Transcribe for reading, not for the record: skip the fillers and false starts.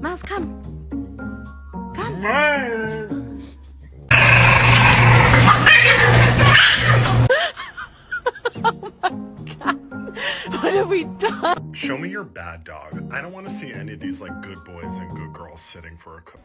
Mouse, come. Come. What have we done? Show me your bad dog. I don't want to see any of these like good boys and good girls sitting for a cook.